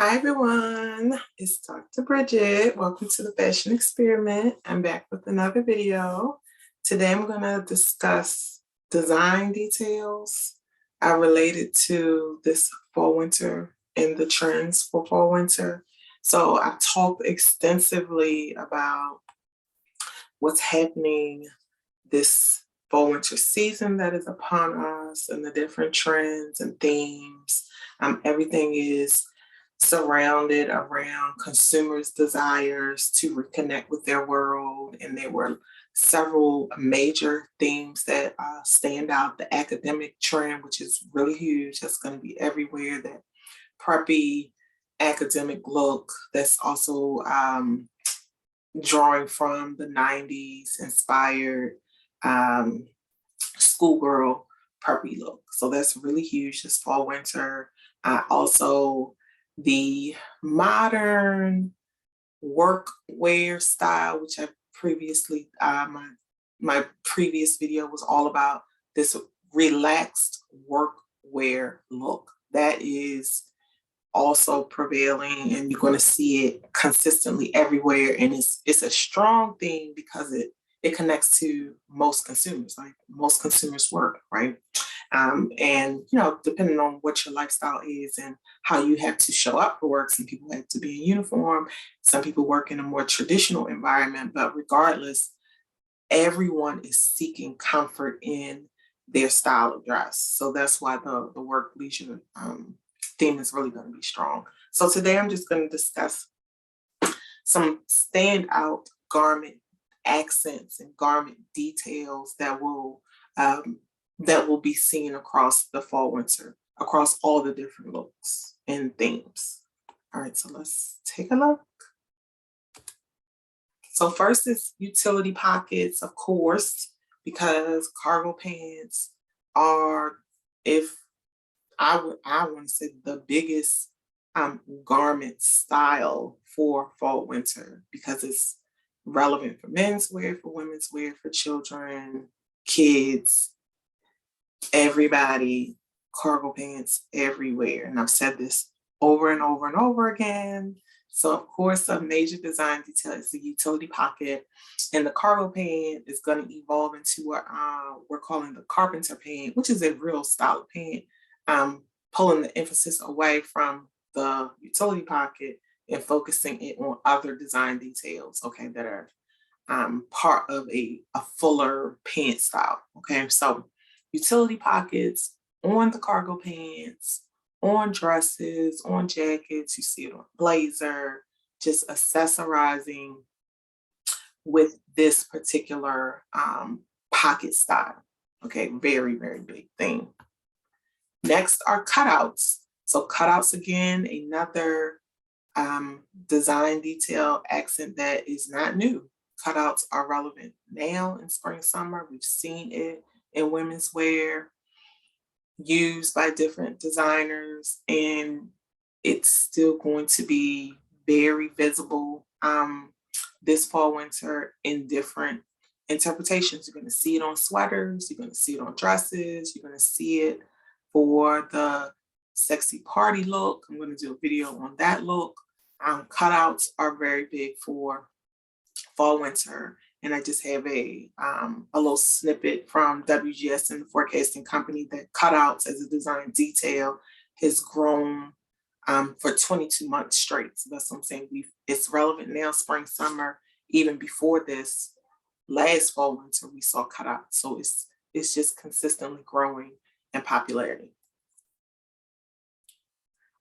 Hi everyone, it's Dr. Bridget. Welcome to the Fashion Experiment. I'm back with another video. Today I'm going to discuss design details related to this fall winter and the trends for fall winter. So I've talked extensively about what's happening this fall winter season that is upon us and the different trends and themes. Everything is surrounded around consumers' desires to reconnect with their world. And there were several major themes that stand out. The academic trend, which is really huge, that's going to be everywhere. That preppy academic look that's also drawing from the 90s inspired um, schoolgirl preppy look. So that's really huge this fall winter. Also, the modern workwear style, which I previously, my previous video was all about this relaxed workwear look. That is also prevailing, and you're going to see it consistently everywhere. And it's a strong thing because it connects to most consumers, like most consumers work, right? And depending on what your lifestyle is and how you have to show up for work, some people have to be in uniform, some people work in a more traditional environment, but regardless, everyone is seeking comfort in their style of dress. So that's why the work leisure theme is really going to be strong. So today I'm just going to discuss some standout garment accents and garment details that will be seen across the fall winter, across all the different looks and themes. All right, so let's take a look. So first is utility pockets, of course, because cargo pants are, if I want to say, the biggest garment style for fall winter, because it's relevant for men's wear, for women's wear, for children, kids, everybody. Cargo pants everywhere. And I've said this over and over and over again. So of course, a major design detail is the utility pocket, and the cargo pant is going to evolve into what we're calling the carpenter pant, which is a real style pant, pulling the emphasis away from the utility pocket and focusing it on other design details, okay, that are part of a fuller pant style. Okay, so utility pockets on the cargo pants, on dresses, on jackets, you see it on blazer, just accessorizing with this particular pocket style. Okay, very, very big thing. Next are cutouts. So cutouts, again, another design detail accent that is not new. Cutouts are relevant now in spring, summer. We've seen it in women's wear, used by different designers, and it's still going to be very visible this fall, winter in different interpretations. You're going to see it on sweaters, you're going to see it on dresses, you're going to see it for the sexy party look. I'm going to do a video on that look. Cutouts are very big for fall, winter. And I just have a little snippet from WGS and the Forecasting Company that cutouts as a design detail has grown for 22 months straight. So that's what I'm saying. It's relevant now, spring, summer. Even before this last fall, winter, we saw cutouts. So it's just consistently growing in popularity.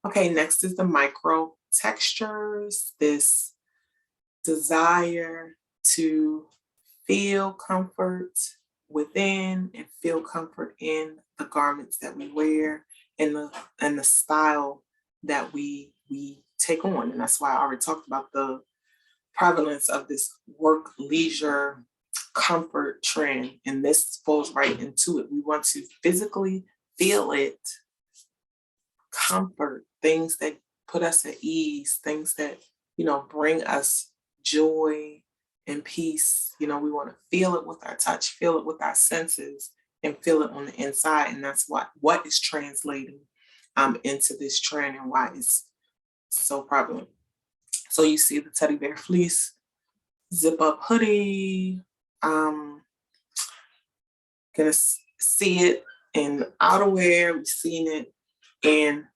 Okay, next is the micro textures. This desire to feel comfort within and feel comfort in the garments that we wear and the style that we take on. And that's why I already talked about the prevalence of this work leisure comfort trend. And this falls right into it. We want to physically feel it, comfort, things that put us at ease, things that, bring us joy and peace. We want to feel it with our touch, feel it with our senses, and feel it on the inside. And that's what is translating into this trend, and why it's so prevalent. So you see the teddy bear fleece, zip up hoodie, gonna see it in outerwear, we've seen it in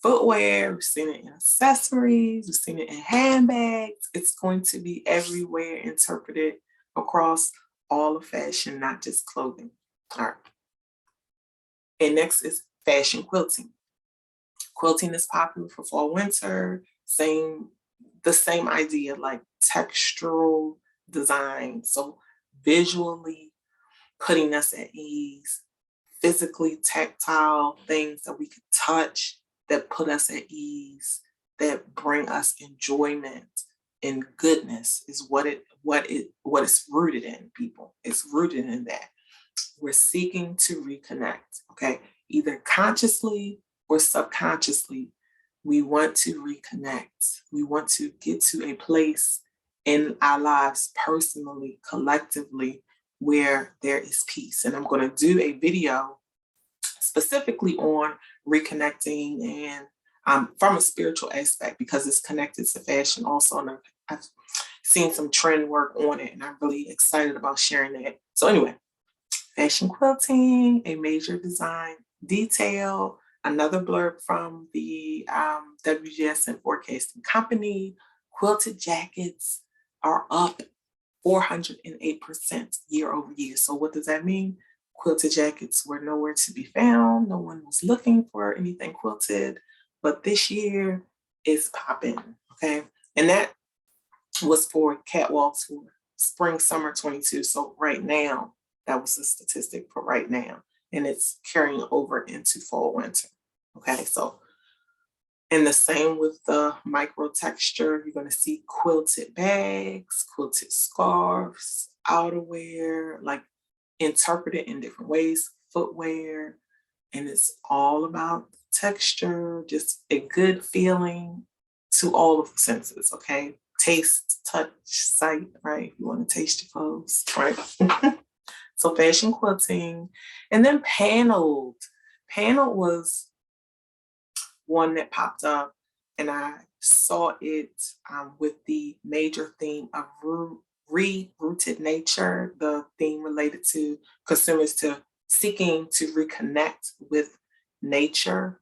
footwear, we've seen it in accessories, we've seen it in handbags. It's going to be everywhere, interpreted across all of fashion, not just clothing. All right. And next is fashion quilting. Quilting is popular for fall, winter, the same idea, like textural design. So visually putting us at ease, physically tactile things that we could touch that put us at ease, that bring us enjoyment and goodness is what it's rooted in, people. It's rooted in that. We're seeking to reconnect, okay? Either consciously or subconsciously, we want to reconnect. We want to get to a place in our lives personally, collectively, where there is peace. And I'm going to do a video specifically on reconnecting and from a spiritual aspect, because it's connected to fashion also. And I've seen some trend work on it, and I'm really excited about sharing that. So anyway, fashion quilting, a major design detail. Another blurb from the WGSN Forecasting Company. Quilted jackets are up 408% year over year. So what does that mean? Quilted jackets were nowhere to be found. No one was looking for anything quilted, but this year it's popping, okay? And that was for catwalks for spring, summer 22. So right now, that was the statistic for right now. And it's carrying over into fall, winter, okay? So, and the same with the micro texture. You're gonna see quilted bags, quilted scarves, outerwear, like interpreted in different ways, footwear, and it's all about texture, just a good feeling to all of the senses, okay? Taste, touch, sight, right? You want to taste your clothes, right? So fashion quilting, and then paneled. Paneled was one that popped up, and I saw it with the major theme of re-rooted nature, the theme related to consumers to seeking to reconnect with nature.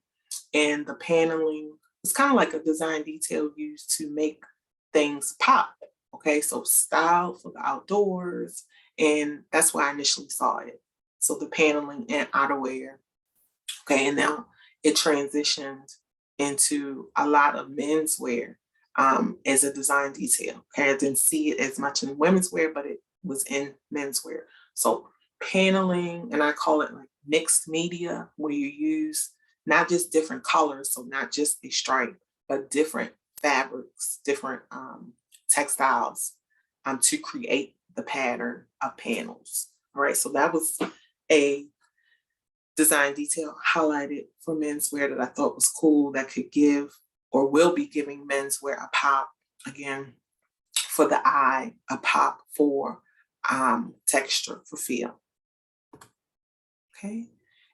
And the paneling was kind of like a design detail used to make things pop. Okay, so style for the outdoors, and that's why I initially saw it. So the paneling and outerwear. Okay, and now it transitioned into a lot of menswear as a design detail. Okay, I didn't see it as much in women's wear, but it was in menswear. So paneling, and I call it like mixed media, where you use not just different colors, so not just a stripe, but different fabrics, different textiles to create the pattern of panels. All right, so that was a design detail highlighted for menswear that I thought was cool, that could give or will be giving menswear a pop, again, for the eye, a pop for texture, for feel. Okay,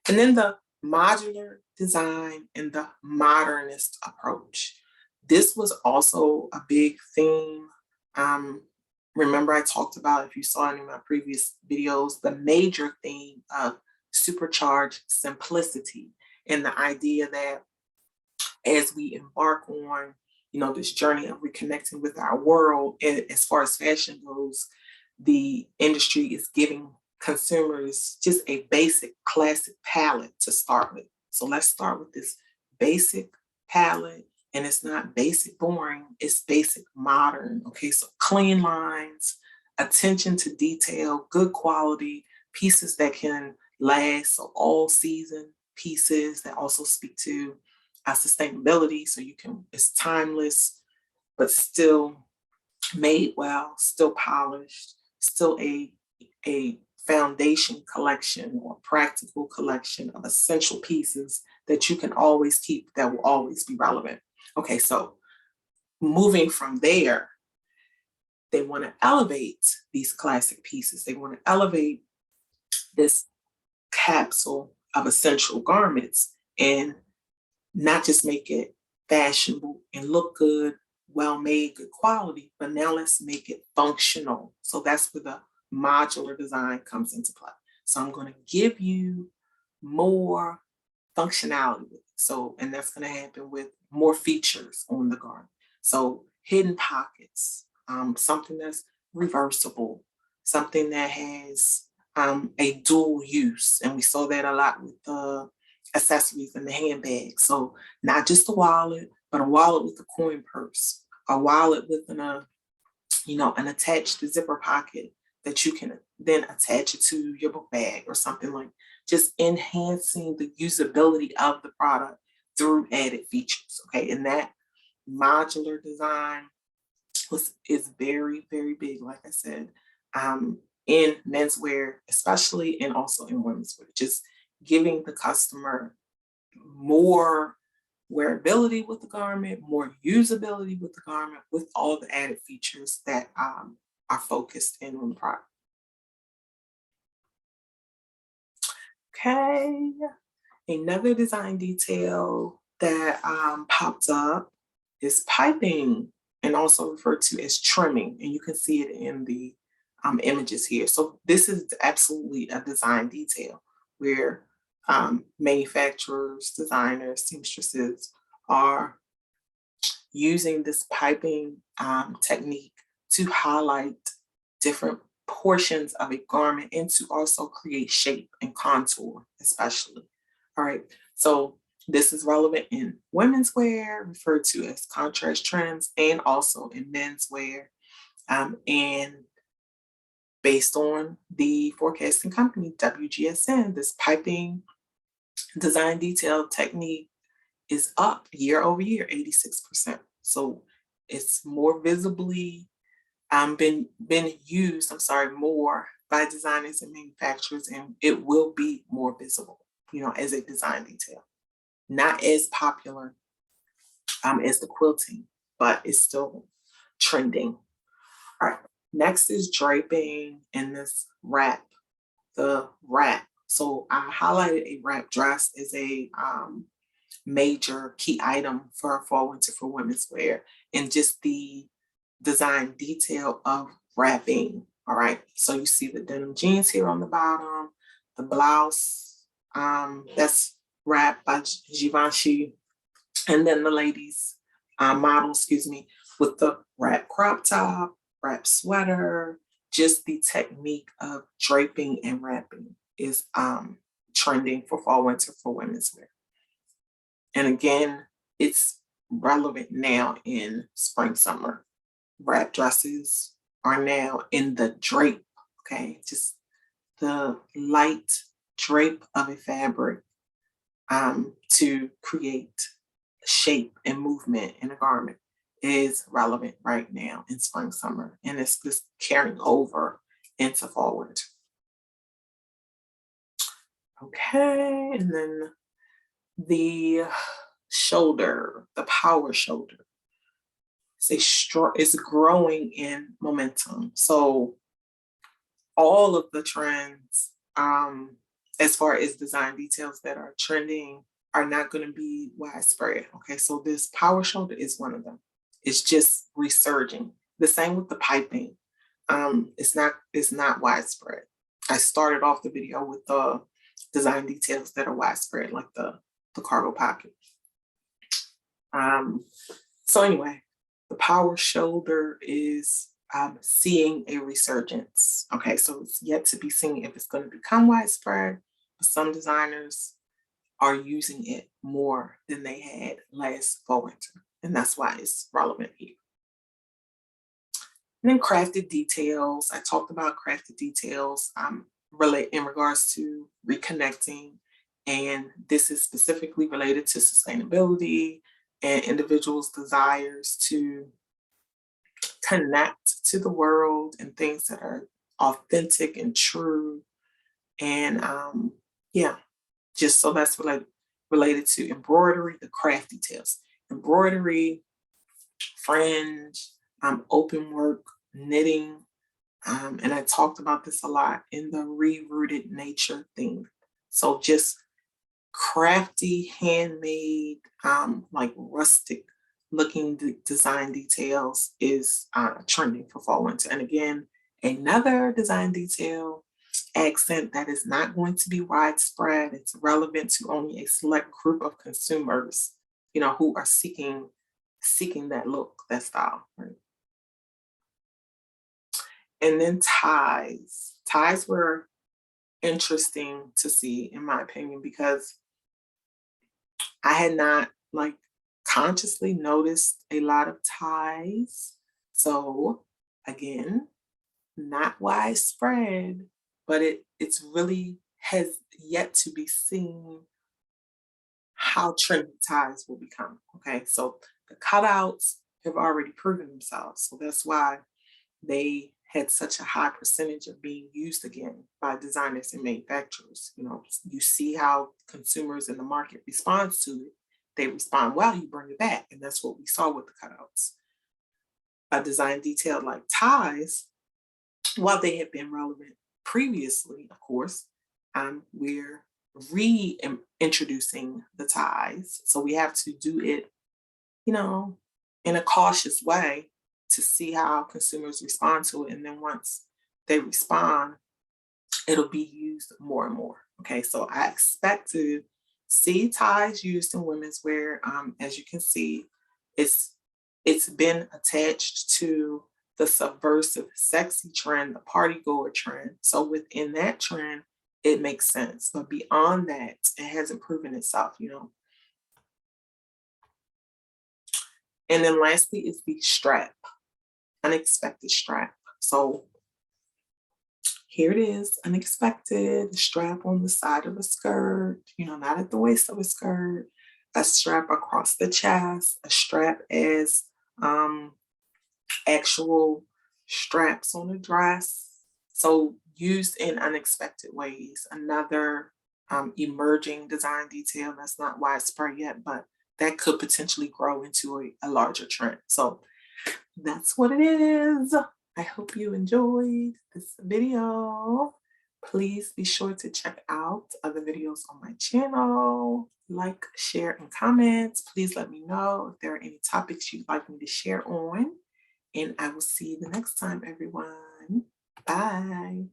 and then the modular design and the modernist approach. This was also a big theme. Remember, I talked about, if you saw any of my previous videos, the major theme of supercharged simplicity, and the idea that as we embark on, this journey of reconnecting with our world, and as far as fashion goes, the industry is giving consumers just a basic classic palette to start with. So let's start with this basic palette, and it's not basic boring, it's basic modern. Okay, so clean lines, attention to detail, good quality, pieces that can last, so all season pieces that also speak to sustainability. So it's timeless, but still made well, still polished, still a foundation collection or practical collection of essential pieces that you can always keep, that will always be relevant. Okay, so moving from there, they want to elevate these classic pieces. They want to elevate this capsule of essential garments and not just make it fashionable and look good, well made, good quality, but now let's make it functional. So that's where the modular design comes into play. So I'm going to give you more functionality with it. So, and that's going to happen with more features on the garment. So hidden pockets, something that's reversible, something that has a dual use. And we saw that a lot with the accessories and the handbags. So not just a wallet, but a wallet with a coin purse, a wallet with an attached zipper pocket that you can then attach it to your book bag or something, like just enhancing the usability of the product through added features. Okay, and that modular design is very, very big, like I said, in menswear, especially, and also in women's wear, just giving the customer more wearability with the garment, more usability with the garment, with all the added features that are focused in on the product. Okay, another design detail that popped up is piping, and also referred to as trimming, and you can see it in the images here. So this is absolutely a design detail where manufacturers, designers, seamstresses are using this piping technique to highlight different portions of a garment and to also create shape and contour, especially. All right, so this is relevant in women's wear, referred to as contrast trims, and also in men's wear. And based on the forecasting company, WGSN, this piping design detail technique is up year over year, 86%. So it's more visibly been used, more by designers and manufacturers, and it will be more visible, as a design detail. Not as popular as the quilting, but it's still trending. All right, next is draping and this wrap, the wrap. So I highlighted a wrap dress as a major key item for fall winter for women's wear, and just the design detail of wrapping. All right, so you see the denim jeans here on the bottom, the blouse that's wrapped by Givenchy, and then the ladies model, with the wrap crop top, wrap sweater. Just the technique of draping and wrapping is trending for fall winter for women's wear. And again, it's relevant now in spring summer. Wrap dresses are now in the drape, okay? Just the light drape of a fabric to create shape and movement in a garment is relevant right now in spring summer, and it's just carrying over into fall winter. Okay, and then the shoulder, the power shoulder. It's growing in momentum. So all of the trends, as far as design details that are trending, are not going to be widespread. Okay, so this power shoulder is one of them. It's just resurging. The same with the piping. It's not widespread. I started off the video with the design details that are widespread, like the cargo pocket. So anyway, the power shoulder is seeing a resurgence. Okay, so it's yet to be seen if it's going to become widespread, but some designers are using it more than they had last fall winter, and that's why it's relevant here. And then crafted details. I talked about crafted details in regards to reconnecting, and this is specifically related to sustainability and individuals' desires to connect to the world and things that are authentic and true. And just so that's related to embroidery, the craft details. Embroidery, fringe, open work, knitting, and I talked about this a lot in the rerooted nature theme. So just crafty, handmade, like rustic looking design details is trending for fall winter. And again, another design detail accent that is not going to be widespread. It's relevant to only a select group of consumers, who are seeking that look, that style, right? And then ties. Ties were interesting to see, in my opinion, because I had not like consciously noticed a lot of ties. So again, not widespread, but it's really has yet to be seen how trendy ties will become. Okay, so the cutouts have already proven themselves. So that's why they had such a high percentage of being used again by designers and manufacturers. You see how consumers in the market responds to it. They respond well, you bring it back. And that's what we saw with the cutouts. A design detail like ties, while they had been relevant previously, of course, we're reintroducing the ties. So we have to do it, you know, in a cautious way to see how consumers respond to it. And then once they respond, it'll be used more and more. Okay, so I expect to see ties used in women's wear. As you can see, it's it's been attached to the subversive sexy trend, the party goer trend. So within that trend, it makes sense. But beyond that, it hasn't proven itself. And then lastly is the strap, unexpected strap. So here it is, unexpected, strap on the side of a skirt, not at the waist of a skirt, a strap across the chest, a strap as um, actual straps on a dress. So used in unexpected ways. Another emerging design detail that's not widespread yet, but that could potentially grow into a larger trend. So that's what it is. I hope you enjoyed this video. Please be sure to check out other videos on my channel. Like, share, and comment. Please let me know if there are any topics you'd like me to share on. And I will see you the next time, everyone. Bye.